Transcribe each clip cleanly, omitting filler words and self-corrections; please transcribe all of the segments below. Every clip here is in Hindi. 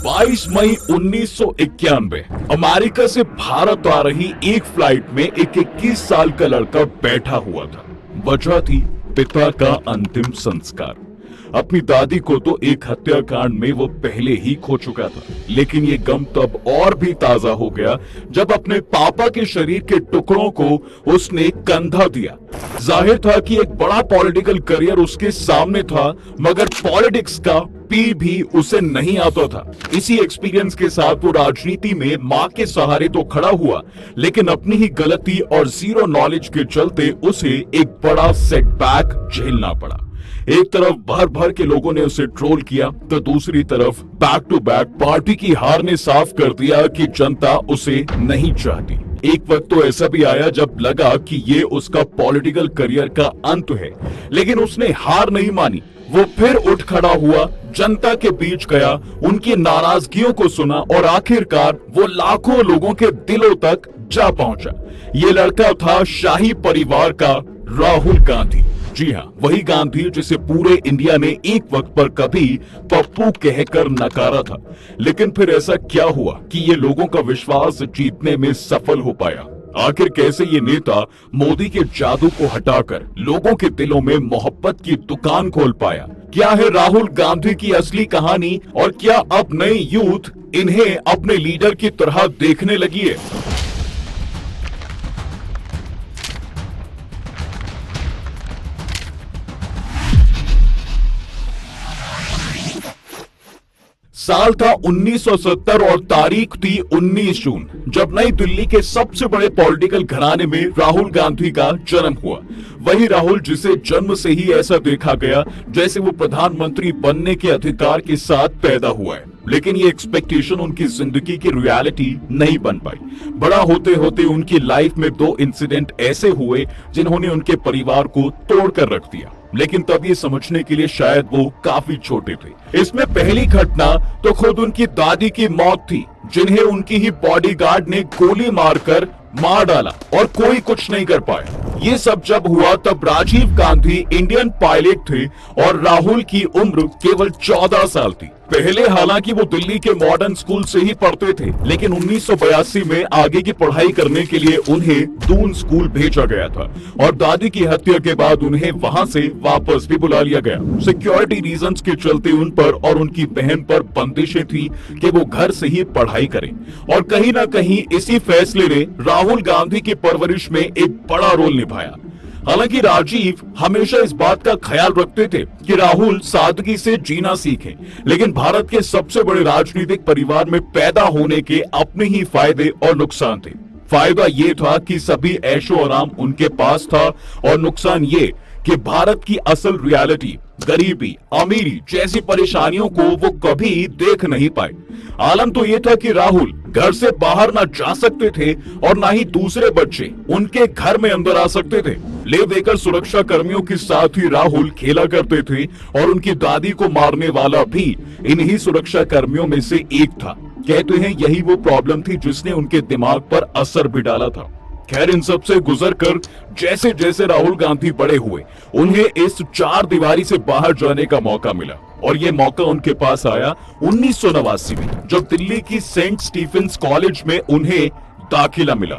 22 मई 1991 अमेरिका से भारत आ रही एक फ्लाइट में एक 21 साल का लड़का बैठा हुआ था। वजह थी पिता का अंतिम संस्कार। अपनी दादी को तो एक हत्याकांड में वो पहले ही खो चुका था, लेकिन ये गम तब और भी ताजा हो गया जब अपने पापा के शरीर के टुकड़ों को उसने कंधा दिया। जाहिर था कि एक बड़ा पॉलिटिकल करियर उसके सामने था, मगर पॉलिटिक्स का पी भी उसे नहीं आता था। इसी एक्सपीरियंस के साथ वो राजनीति में मां के सहारे तो खड़ा हुआ, लेकिन अपनी ही गलती और जीरो नॉलेज के चलते उसे एक बड़ा सेटबैक झेलना पड़ा। एक तरफ भर भर के लोगों ने उसे ट्रोल किया, तो दूसरी तरफ बैक टू बैक पार्टी की हार ने साफ कर दिया कि जनता उसे नहीं चाहती। एक वक्त तो ऐसा भी आया जब लगा कि ये उसका पॉलिटिकल करियर का अंत है, लेकिन उसने हार नहीं मानी। वो फिर उठ खड़ा हुआ, जनता के बीच गया, उनकी नाराजगियों को सुना और आखिरकार वो लाखों लोगों के दिलों तक जा पहुंचा। ये लड़का था शाही परिवार का राहुल गांधी। जी हाँ, वही गांधी जिसे पूरे इंडिया ने एक वक्त पर कभी पप्पू कहकर नकारा था। लेकिन फिर ऐसा क्या हुआ कि ये लोगों का विश्वास जीतने में सफल हो पाया? आखिर कैसे ये नेता मोदी के जादू को हटाकर लोगों के दिलों में मोहब्बत की दुकान खोल पाया? क्या है राहुल गांधी की असली कहानी और क्या अब नई यूथ इन्हें अपने लीडर की तरह देखने लगी है? साल था 1970 और तारीख थी 19 जून, जब नई दिल्ली के सबसे बड़े पॉलिटिकल घराने में राहुल गांधी का जन्म हुआ। वही राहुल जिसे जन्म से ही ऐसा देखा गया जैसे वो प्रधानमंत्री बनने के अधिकार के साथ पैदा हुआ है, लेकिन ये एक्सपेक्टेशन उनकी जिंदगी की रियलिटी नहीं बन पाई। बड़ा होते होते उनकी लाइफ में दो इंसिडेंट ऐसे हुए जिन्होंने उनके परिवार को तोड़ कर रख दिया, लेकिन तब ये समझने के लिए शायद वो काफी छोटे थे। इसमें पहली घटना तो खुद उनकी दादी की मौत थी, जिन्हें उनकी ही बॉडीगार्ड ने गोली मारकर मार डाला और कोई कुछ नहीं कर पाया। ये सब जब हुआ तब राजीव गांधी इंडियन पायलट थे और राहुल की उम्र केवल 14 साल थी। पहले हालांकि वो दिल्ली के मॉडर्न स्कूल से ही पढ़ते थे, लेकिन 1982 में आगे की पढ़ाई करने के लिए उन्हें दून स्कूल भेजा गया था और दादी की हत्या के बाद उन्हें वहां से वापस भी बुला लिया गया। सिक्योरिटी रीजंस के चलते उन पर और उनकी बहन पर बंदिशें थी कि वो घर से ही पढ़ाई करें, और कहीं ना कहीं इसी फैसले ने राहुल गांधी की परवरिश में एक बड़ा रोल निभाया। हालांकि राजीव हमेशा इस बात का ख्याल रखते थे कि राहुल सादगी से जीना सीखे, लेकिन भारत के सबसे बड़े राजनीतिक परिवार में पैदा होने के अपने ही फायदे और नुकसान थे। फायदा ये था कि सभी ऐशो आराम उनके पास था, और नुकसान ये कि भारत की असल रियलिटी, गरीबी, अमीरी जैसी परेशानियों को वो कभी देख नहीं पाए। आलम तो ये था कि राहुल घर से बाहर ना जा सकते थे और ना ही दूसरे बच्चे उनके घर में अंदर आ सकते थे। ले देकर सुरक्षा कर्मियों के साथ ही राहुल खेला करते थे और उनकी दादी को मारने वाला भी इन्हीं सुरक्षा कर्मियों में से एक था। कहते हैं यही वो प्रॉब्लम थी जिसने उनके दिमाग पर असर भी डाला था। खैर, इन सब से गुजरकर जैसे जैसे राहुल गांधी बड़े हुए, उन्हें इस चार दीवारी से बाहर जाने का मौका मिला, और ये मौका उनके पास आया 1989 में, जब दिल्ली की सेंट स्टीफेंस कॉलेज में उन्हें दाखिला मिला।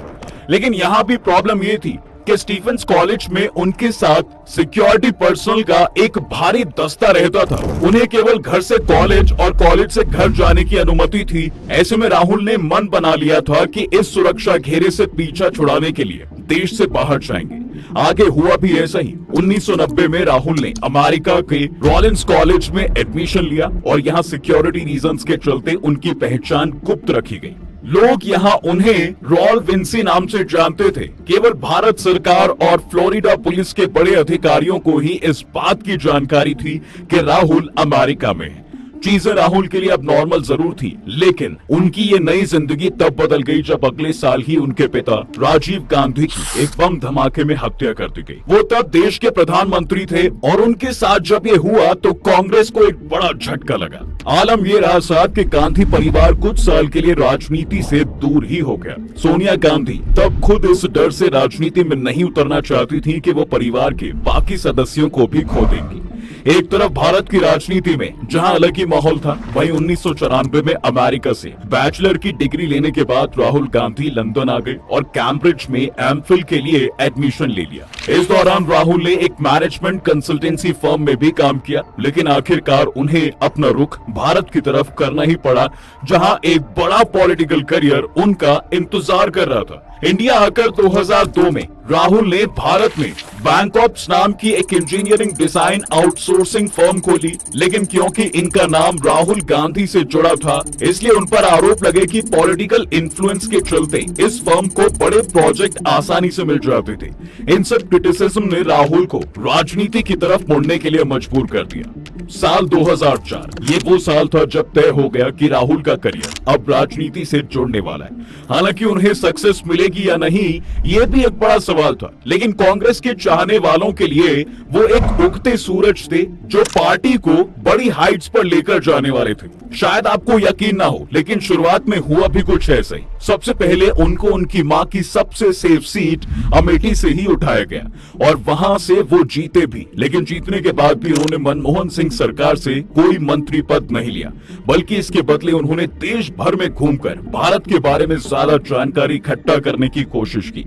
लेकिन यहाँ भी प्रॉब्लम ये थी कि स्टीफेंस कॉलेज में उनके साथ सिक्योरिटी पर्सनल का एक भारी दस्ता रहता था। उन्हें केवल घर से कॉलेज और कॉलेज से घर जाने की अनुमति थी। ऐसे में राहुल ने मन बना लिया था कि इस सुरक्षा घेरे से पीछा छुड़ाने के लिए देश से बाहर जाएंगे। आगे हुआ भी ऐसा ही। 1990 में राहुल ने अमेरिका के रॉलिंस कॉलेज में एडमिशन लिया और यहाँ सिक्योरिटी रीजंस के चलते उनकी पहचान गुप्त रखी गई। लोग यहाँ उन्हें रॉल विंसी नाम से जानते थे। केवल भारत सरकार और फ्लोरिडा पुलिस के बड़े अधिकारियों को ही इस बात की जानकारी थी कि राहुल अमेरिका में है। चीजें राहुल के लिए अब नॉर्मल जरूर थी, लेकिन उनकी ये नई जिंदगी तब बदल गई जब अगले साल ही उनके पिता राजीव गांधी की एक बम धमाके में हत्या कर दी गई। वो तब देश के प्रधानमंत्री थे और उनके साथ जब ये हुआ तो कांग्रेस को एक बड़ा झटका लगा। आलम ये रहा साथ कि गांधी परिवार कुछ साल के लिए राजनीति से दूर ही हो गया। सोनिया गांधी तब खुद इस डर से राजनीति में नहीं उतरना चाहती थी कि वो परिवार के बाकी सदस्यों को भी खो देंगी। एक तरफ भारत की राजनीति में जहां अलग ही माहौल था, वहीं 1994 में अमेरिका से बैचलर की डिग्री लेने के बाद राहुल गांधी लंदन आ गए और कैम्ब्रिज में एमफिल के लिए एडमिशन ले लिया। इस दौरान राहुल ने एक मैनेजमेंट कंसल्टेंसी फर्म में भी काम किया, लेकिन आखिरकार उन्हें अपना रुख भारत की तरफ करना ही पड़ा, जहां एक बड़ा पॉलिटिकल करियर उनका इंतजार कर रहा था। इंडिया आकर 2002 में राहुल ने भारत में बैंकऑप्स नाम की एक इंजीनियरिंग डिजाइन आउटसोर्सिंग फर्म खोली, लेकिन क्योंकि इनका नाम राहुल गांधी से जुड़ा था, इसलिए उन पर आरोप लगे कि पॉलिटिकल इन्फ्लुएंस के चलते इस फर्म को बड़े प्रोजेक्ट आसानी से मिल जाते थे। इन सब क्रिटिसिज्म ने राहुल को राजनीति की तरफ मुड़ने के लिए मजबूर कर दिया। साल 2004 ये वो साल था जब तय हो गया कि राहुल का करियर अब राजनीति से जुड़ने वाला है। हालांकि उन्हें सक्सेस मिलेगी या नहीं, ये भी एक बड़ा सवाल था, लेकिन कांग्रेस के चाहने वालों के लिए वो एक उगते सूरज थे जो पार्टी को बड़ी हाइट्स पर लेकर जाने वाले थे। शायद आपको यकीन ना हो, लेकिन शुरुआत में हुआ भी कुछ ऐसा ही। सबसे पहले उनको उनकी मां की सबसे सेफ सीट अमेठी से ही उठाया गया और वहां से वो जीते भी, लेकिन जीतने के बाद भी उन्होंने मनमोहन सिंह सरकार से कोई मंत्री पद नहीं लिया, बल्कि इसके बदले उन्होंने देश भर में घूमकर भारत के बारे में ज्यादा जानकारी इकट्ठा करने की कोशिश की।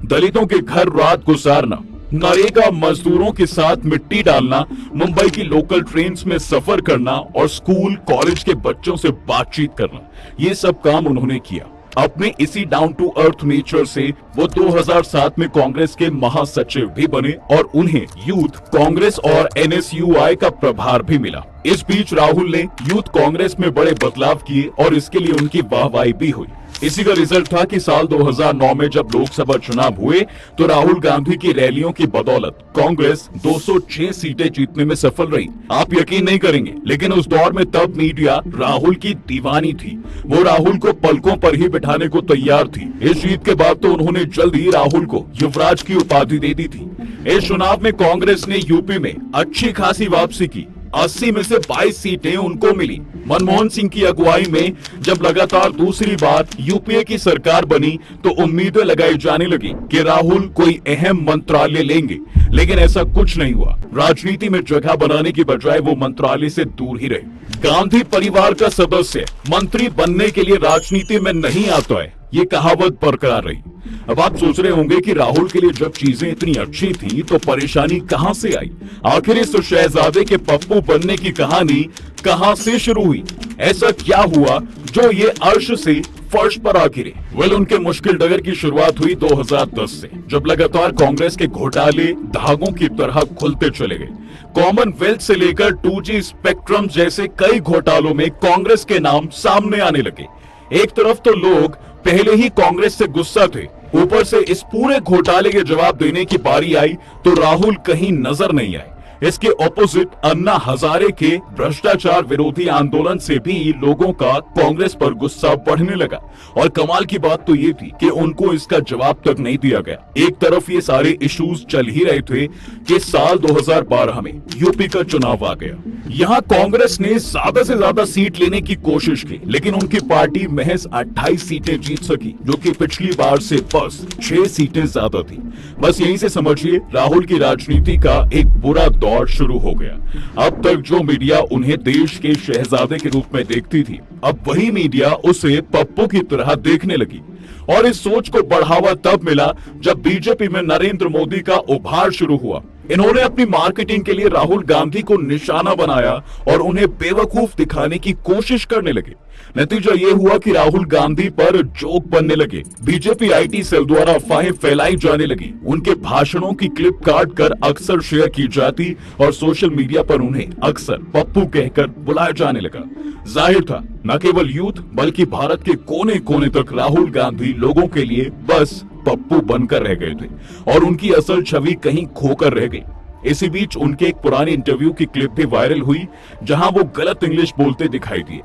दलितों के घर रात गुजारना, नरेगा मजदूरों के साथ मिट्टी डालना, मुंबई की लोकल ट्रेन्स में सफर करना और स्कूल कॉलेज के बच्चों से बातचीत करना, ये सब काम उन्होंने किया। अपने इसी डाउन टू अर्थ नेचर से वो 2007 में कांग्रेस के महासचिव भी बने और उन्हें यूथ कांग्रेस और NSUI का प्रभार भी मिला। इस बीच राहुल ने यूथ कांग्रेस में बड़े बदलाव किए और इसके लिए उनकी वाहवाही भी हुई। इसी का रिजल्ट था कि साल 2009 में जब लोकसभा चुनाव हुए तो राहुल गांधी की रैलियों की बदौलत कांग्रेस 206 सीटें जीतने में सफल रही। आप यकीन नहीं करेंगे, लेकिन उस दौर में तब मीडिया राहुल की दीवानी थी। वो राहुल को पलकों पर ही बिठाने को तैयार थी। इस जीत के बाद तो उन्होंने जल्द ही राहुल को युवराज की उपाधि दे दी थी। इस चुनाव में कांग्रेस ने यूपी में अच्छी खासी वापसी की। 80 में से 22 सीटें उनको मिली। मनमोहन सिंह की अगुवाई में जब लगातार दूसरी बार यूपीए की सरकार बनी तो उम्मीदें लगाई जाने लगी कि राहुल कोई अहम मंत्रालय लेंगे, लेकिन ऐसा कुछ नहीं हुआ। राजनीति में जगह बनाने की बजाय वो मंत्रालय से दूर ही रहे। गांधी परिवार का सदस्य मंत्री बनने के लिए राजनीति में नहीं आता है, ये कहावत बरकरार रही। अब आप सोच रहे होंगे कि राहुल के लिए जब चीजें इतनी अच्छी थी तो परेशानी कहां से आई? आखिर इस शहजादे के पप्पू बनने की कहानी कहां से शुरू हुई? ऐसा क्या हुआ जो ये अर्श से फर्श पर आ गिरे? उनके मुश्किल डगर की शुरुआत हुई 2010 से, जब लगातार कांग्रेस के घोटाले धागों की तरह खुलते चले गए। कॉमनवेल्थ से लेकर 2G स्पेक्ट्रम जैसे कई घोटालों में कांग्रेस के नाम सामने आने लगे। एक तरफ तो लोग पहले ही कांग्रेस से गुस्सा थे, ऊपर से इस पूरे घोटाले के जवाब देने की बारी आई तो राहुल कहीं नजर नहीं आए। इसके ऑपोजिट अन्ना हजारे के भ्रष्टाचार विरोधी आंदोलन से भी लोगों का कांग्रेस पर गुस्सा बढ़ने लगा। और कमाल की बात तो ये थी कि उनको इसका जवाब तक नहीं दिया गया। एक तरफ ये सारे इश्यूज चल ही रहे थे कि साल 2012 में यूपी का चुनाव आ गया। यहाँ कांग्रेस ने ज्यादा से ज्यादा सीट लेने की कोशिश की, लेकिन उनकी पार्टी महज 28 सीटें जीत सकी, जो कि पिछली बार से बस 6 सीटें ज्यादा थी। बस यहीं से समझिए राहुल की राजनीति का एक बुरा दौर शुरू हो गया। अब तक जो मीडिया उन्हें देश के शहजादे के रूप में देखती थी, अब वही मीडिया उसे पप्पू की तरह देखने लगी। और इस सोच को बढ़ावा तब मिला जब बीजेपी में नरेंद्र मोदी का उभार शुरू हुआ। इन्होंने अपनी मार्केटिंग के लिए राहुल गांधी को निशाना बनाया और उन्हें बेवकूफ दिखाने की कोशिश करने लगे। नतीजा ये हुआ कि राहुल गांधी पर जोक बनने लगे। बीजेपी IT सेल द्वारा अफवाहें फैलाई जाने लगी। उनके भाषणों की क्लिप काट कर अक्सर शेयर की जाती और सोशल मीडिया पर उन्हें अक्सर पप्पू कहकर बुलाया जाने लगा। जाहिर था न केवल यूथ बल्कि भारत के कोने कोने तक राहुल गांधी लोगों के लिए बस पप्पू बनकर रह गए थे और उनकी असल छवि कहीं खोकर रह गई। इसी बीच उनके एक पुराने इंटरव्यू की क्लिप भी वायरल हुई, जहां वो गलत इंग्लिश बोलते दिखाई दिए।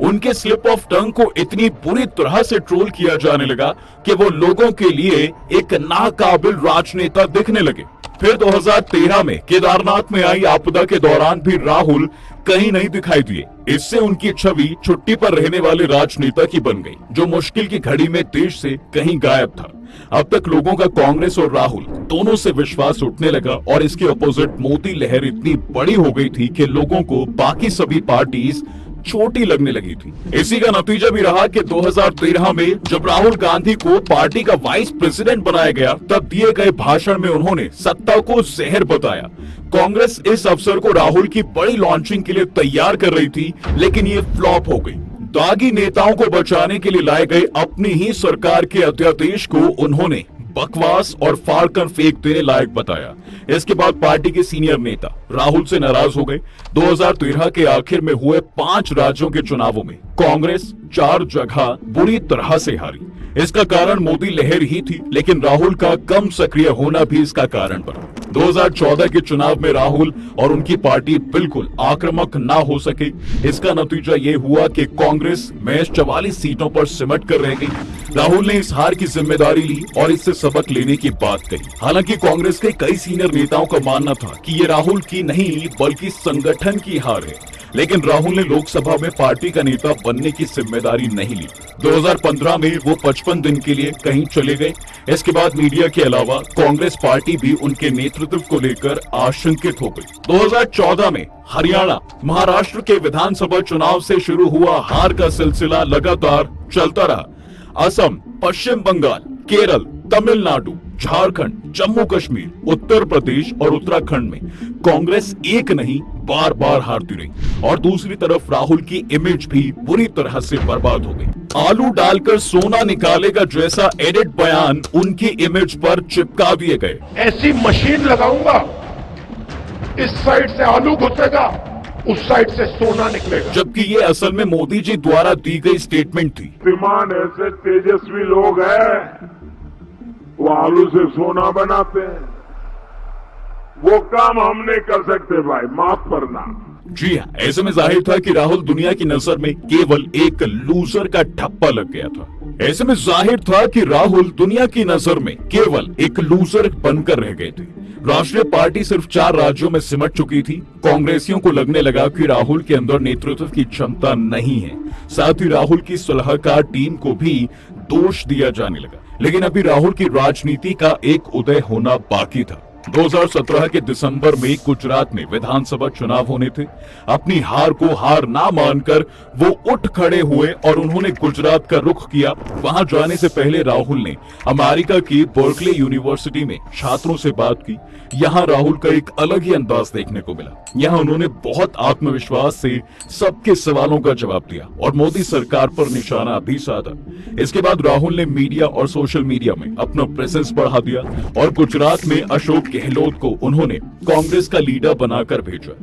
उनके स्लिप ऑफ टंग को इतनी बुरी तरह से ट्रोल किया जाने लगा कि वो लोगों के लिए एक नाकाबिल राजनेता दिखने लगे। फिर 2013 में केदारनाथ में आई आपदा के दौरान भी राहुल कहीं नहीं दिखाई दिए। इससे उनकी छवि छुट्टी पर रहने वाले राजनेता की बन गई, जो मुश्किल की घड़ी में देश से कहीं गायब था। अब तक लोगों का कांग्रेस और राहुल दोनों से विश्वास उठने लगा और इसके अपोजिट मोदी लहर इतनी बड़ी हो गई थी कि लोगों को बाकी सभी पार्टीज छोटी लगने लगी थी। इसी का नतीजा भी रहा कि 2013 में जब राहुल गांधी को पार्टी का वाइस प्रेसिडेंट बनाया गया, तब दिए गए भाषण में उन्होंने सत्ता को जहर बताया। कांग्रेस इस अवसर को राहुल की बड़ी लॉन्चिंग के लिए तैयार कर रही थी, लेकिन ये फ्लॉप हो गई। दागी नेताओं को बचाने के लिए लाए गए अपनी ही सरकार के अध्यादेश को उन्होंने बकवास और फाड़कर फेंक देने लायक बताया। इसके बाद पार्टी के सीनियर नेता राहुल से नाराज हो गए। 2013 के आखिर में हुए 5 राज्यों के चुनावों में कांग्रेस 4 जगह बुरी तरह से हारी। इसका कारण मोदी लहर ही थी, लेकिन राहुल का कम सक्रिय होना भी इसका कारण बना। 2014 के चुनाव में राहुल और उनकी पार्टी बिल्कुल आक्रामक ना हो सके। इसका नतीजा ये हुआ कि कांग्रेस महज 44 सीटों पर सिमट कर रह गई। राहुल ने इस हार की जिम्मेदारी ली और इससे सबक लेने की बात कही। हालांकि कांग्रेस के कई सीनियर नेताओं का मानना था कि ये राहुल की नहीं बल्कि संगठन की हार है, लेकिन राहुल ने लोकसभा में पार्टी का नेता बनने की जिम्मेदारी नहीं ली। 2015 में वो 55 दिन के लिए कहीं चले गए। इसके बाद मीडिया के अलावा कांग्रेस पार्टी भी उनके नेतृत्व को लेकर आशंकित हो गई। 2014 में हरियाणा, महाराष्ट्र के विधानसभा चुनाव से शुरू हुआ हार का सिलसिला लगातार चलता रहा। असम, पश्चिम बंगाल, केरल, तमिलनाडु, झारखंड, जम्मू कश्मीर, उत्तर प्रदेश और उत्तराखंड में कांग्रेस एक नहीं बार बार हारती रही और दूसरी तरफ राहुल की इमेज भी बुरी तरह से बर्बाद हो गई। आलू डालकर सोना निकालेगा जैसा एडिट बयान उनकी इमेज पर चिपका दिए गए। ऐसी मशीन लगाऊंगा, इस साइड से आलू घुसेगा, उस साइड से सोना निकलेगा। जबकि ये असल में मोदी जी द्वारा दी गई स्टेटमेंट थी। श्रीमान ऐसे तेजस्वी लोग हैं, वो आलू से सोना बनाते हैं। वो काम हम नहीं कर सकते भाई, माफ करना। जी हाँ, ऐसे में जाहिर था कि राहुल दुनिया की नजर में केवल एक लूजर का ठप्पा लग गया था। ऐसे में जाहिर था कि राहुल दुनिया की नजर में केवल एक लूजर बनकर रह गए थे। राष्ट्रीय पार्टी सिर्फ 4 राज्यों में सिमट चुकी थी। कांग्रेसियों को लगने लगा कि राहुल के अंदर नेतृत्व की क्षमता नहीं है। साथ ही राहुल की सलाहकार टीम को भी दोष दिया जाने लगा। लेकिन अभी राहुल की राजनीति का एक उदय होना बाकी था। 2017 के दिसंबर में गुजरात में विधानसभा चुनाव होने थे। अपनी हार को हार ना मानकर वो उठ खड़े हुए और उन्होंने गुजरात का रुख किया। वहां जाने से पहले राहुल ने अमेरिका की बर्कले यूनिवर्सिटी में छात्रों से बात की। यहाँ राहुल का एक अलग ही अंदाज देखने को मिला। यहाँ उन्होंने बहुत आत्मविश्वास से सबके सवालों का जवाब दिया और मोदी सरकार पर निशाना भी साधा। इसके बाद राहुल ने मीडिया और सोशल मीडिया में अपना प्रेजेंस बढ़ा दिया और गुजरात में अशोक गहलोत को उन्होंने कांग्रेस का लीडर बनाकर भेजा।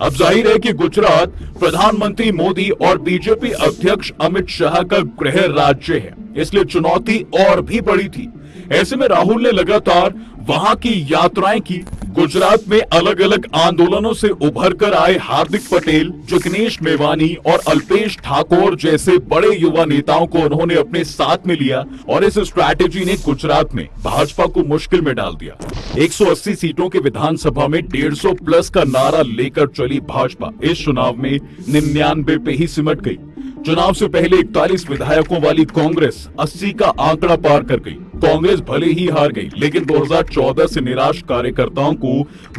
अब जाहिर है कि गुजरात प्रधानमंत्री मोदी और बीजेपी अध्यक्ष अमित शाह का गृह राज्य है, इसलिए चुनौती और भी बड़ी थी। ऐसे में राहुल ने लगातार वहां की यात्राएं की। गुजरात में अलग अलग आंदोलनों से उभर कर आए हार्दिक पटेल, जिग्नेश मेवानी और अल्पेश ठाकोर जैसे बड़े युवा नेताओं को उन्होंने अपने साथ में लिया और इस स्ट्रैटेजी ने गुजरात में भाजपा को मुश्किल में डाल दिया। 180 सीटों के विधानसभा में 150 प्लस का नारा लेकर चली भाजपा इस चुनाव में 99 पे ही सिमट गई। चुनाव से पहले 41 विधायकों वाली कांग्रेस 80 का आंकड़ा पार कर गई। कांग्रेस भले ही हार गई, लेकिन 2014 से निराश कार्यकर्ताओं को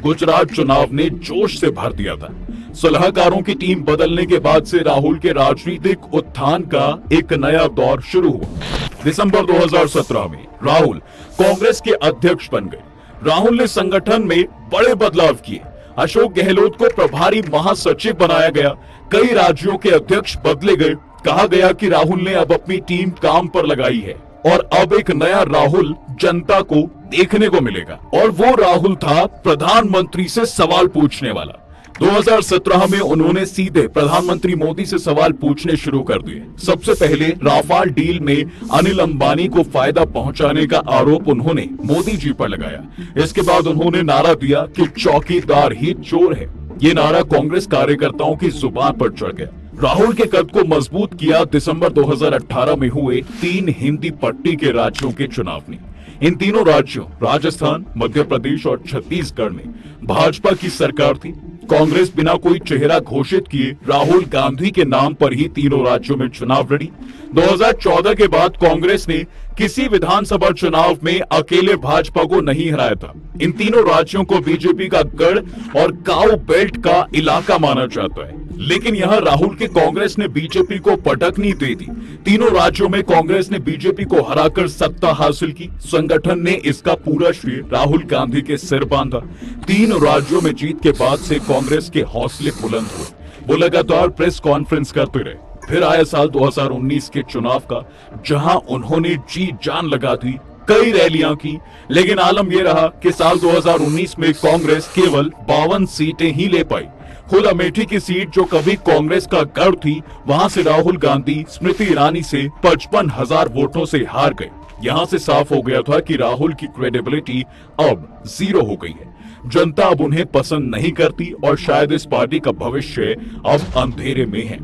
गुजरात चुनाव ने जोश से भर दिया था। सलाहकारों की टीम बदलने के बाद से राहुल के राजनीतिक उत्थान का एक नया दौर शुरू हुआ। दिसंबर 2017 में राहुल कांग्रेस के अध्यक्ष बन गए। राहुल ने संगठन में बड़े बदलाव किए। अशोक गहलोत को प्रभारी महासचिव बनाया गया। कई राज्यों के अध्यक्ष बदले गए। कहा गया कि राहुल ने अब अपनी टीम काम पर लगाई है और अब एक नया राहुल जनता को देखने को मिलेगा और वो राहुल था प्रधानमंत्री से सवाल पूछने वाला। 2017 में उन्होंने सीधे प्रधानमंत्री मोदी से सवाल पूछने शुरू कर दिए। सबसे पहले राफाल डील में अनिल अंबानी को फायदा पहुंचाने का आरोप उन्होंने मोदी जी पर लगाया। इसके बाद उन्होंने नारा दिया कि चौकीदार ही चोर है। ये नारा कांग्रेस कार्यकर्ताओं की जुबान पर चढ़ गया। राहुल के कद को मजबूत किया दिसंबर 2018 में हुए 3 हिंदी पट्टी के राज्यों के चुनाव ने। इन तीनों राज्यों राजस्थान, मध्य प्रदेश और छत्तीसगढ़ में भाजपा की सरकार थी। कांग्रेस बिना कोई चेहरा घोषित किए राहुल गांधी के नाम पर ही तीनों राज्यों में चुनाव लड़ी। 2014 के बाद कांग्रेस ने किसी विधानसभा चुनाव में अकेले भाजपा को नहीं हराया था। इन तीनों राज्यों को बीजेपी का गढ़ और काऊ बेल्ट का इलाका माना जाता है, लेकिन यहां राहुल के कांग्रेस ने बीजेपी को पटकनी दे दी। तीनों राज्यों में कांग्रेस ने बीजेपी को हराकर सत्ता हासिल की। संगठन ने इसका पूरा श्रेय राहुल गांधी के सिर बांधा। 3 राज्यों में जीत के बाद से कांग्रेस के हौसले बुलंद हुए। वो लगातार प्रेस कॉन्फ्रेंस करते रहे। फिर आया साल 2019 के चुनाव का, जहां उन्होंने जी जान लगा दी, कई रैलियां की, लेकिन आलम यह रहा कि साल 2019 में कांग्रेस केवल 52 सीटें ही ले पाई। खुद अमेठी की सीट जो कभी कांग्रेस का गढ़ थी, वहां से राहुल गांधी स्मृति ईरानी से 55,000 वोटों से हार गए। यहां से साफ हो गया था कि राहुल की क्रेडिबिलिटी अब 0 हो गई है। जनता अब उन्हें पसंद नहीं करती और शायद इस पार्टी का भविष्य अब अंधेरे में है।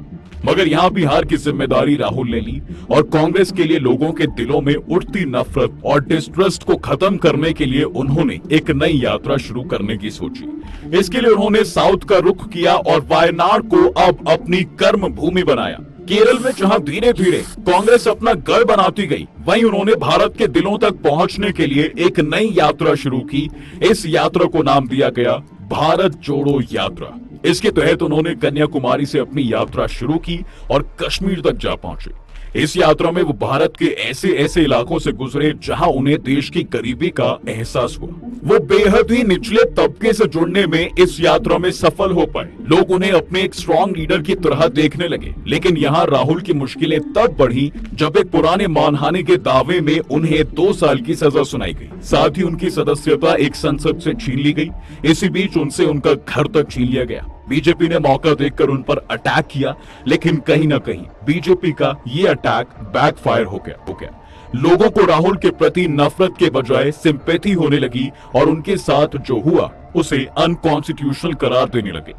मगर यहां भी हार की जिम्मेदारी राहुल ने ली और कांग्रेस के लिए लोगों के दिलों में उठती नफरत और डिस्ट्रस्ट को खत्म करने के लिए उन्होंने एक नई यात्रा शुरू करने की सोची। इसके लिए उन्होंने साउथ का रुख किया और वायनाड को अब अपनी कर्म भूमि बनाया। केरल में जहां धीरे धीरे कांग्रेस अपना गढ़ बनाती गई, वहीं उन्होंने भारत के दिलों तक पहुंचने के लिए एक नई यात्रा शुरू की। इस यात्रा को नाम दिया गया भारत जोड़ो यात्रा। इसके तहत उन्होंने कन्याकुमारी से अपनी यात्रा शुरू की और कश्मीर तक जा पहुंचे। इस यात्रा में वो भारत के ऐसे ऐसे इलाकों से गुजरे जहां उन्हें देश की गरीबी का एहसास हुआ। वो बेहद ही निचले तबके से जुड़ने में इस यात्रा में सफल हो पाए। लोग उन्हें अपने एक स्ट्रॉन्ग लीडर की तरह देखने लगे। लेकिन यहाँ राहुल की मुश्किलें तब बढ़ी जब एक पुराने मानहानि के दावे में उन्हें 2 साल की सजा सुनाई गई। साथ ही उनकी सदस्यता एक संसद से छीन ली गई। इसी बीच उनसे उनका घर तक छीन लिया गया। बीजेपी ने मौका देखकर उन पर अटैक किया, लेकिन कहीं ना कहीं बीजेपी का ये अटैक बैकफायर हो गया। लोगों को राहुल के प्रति नफरत के बजाय सिंपैथी होने लगी और उनके साथ जो हुआ उसे अनकॉन्स्टिट्यूशनल करार देने लगे।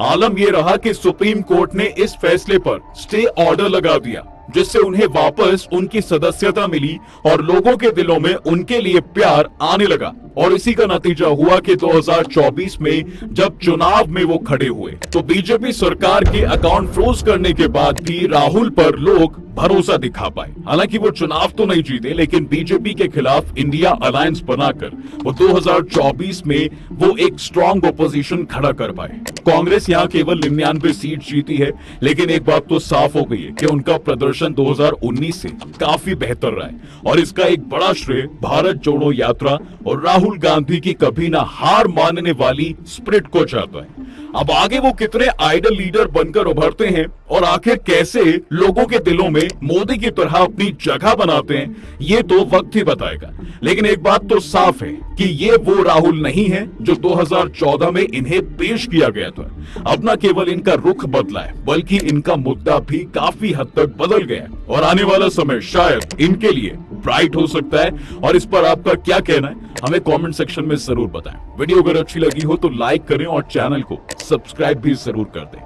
आलम यह रहा कि सुप्रीम कोर्ट ने इस फैसले पर स्टे ऑर्डर लगा दिया, जिससे उन्हें वापस उनकी सदस्यता मिली और लोगों के दिलों में उनके लिए प्यार आने लगा। और इसी का नतीजा हुआ कि 2024 में जब चुनाव में वो खड़े हुए तो बीजेपी सरकार के अकाउंट फ्रोज करने के बाद भी राहुल पर लोग भरोसा दिखा पाए। हालांकि वो चुनाव तो नहीं जीते, लेकिन बीजेपी के खिलाफ इंडिया अलायंस बनाकर वो 2024 में वो एक स्ट्रॉन्ग ओपोजिशन खड़ा कर पाए। कांग्रेस यहाँ केवल 99 सीट जीती है, लेकिन एक बात तो साफ हो गई है कि उनका प्रदर्शन 2019 से काफी बेहतर रहा है और इसका एक बड़ा श्रेय भारत जोड़ो यात्रा और राहुल गांधी की कभी ना हार मानने वाली स्पिरिट को जाता है। अब आगे वो कितने आइडल लीडर बनकर उभरते हैं और आखिर कैसे लोगों के दिलों में मोदी की तरह अपनी जगह बनाते हैं, ये तो वक्त ही बताएगा। लेकिन एक बात तो साफ है कि ये वो राहुल नहीं है जो 2014 में इन्हें पेश किया गया था। अब न केवल इनका रुख बदला है, बल्कि इनका मुद्दा भी काफी हद तक बदल गया है और आने वाला समय शायद इनके लिए ब्राइट हो सकता है। और इस पर आपका क्या कहना है, हमें कमेंट सेक्शन में जरूर बताएं। वीडियो अगर अच्छी लगी हो तो लाइक करें और चैनल को सब्सक्राइब भी जरूर कर दें।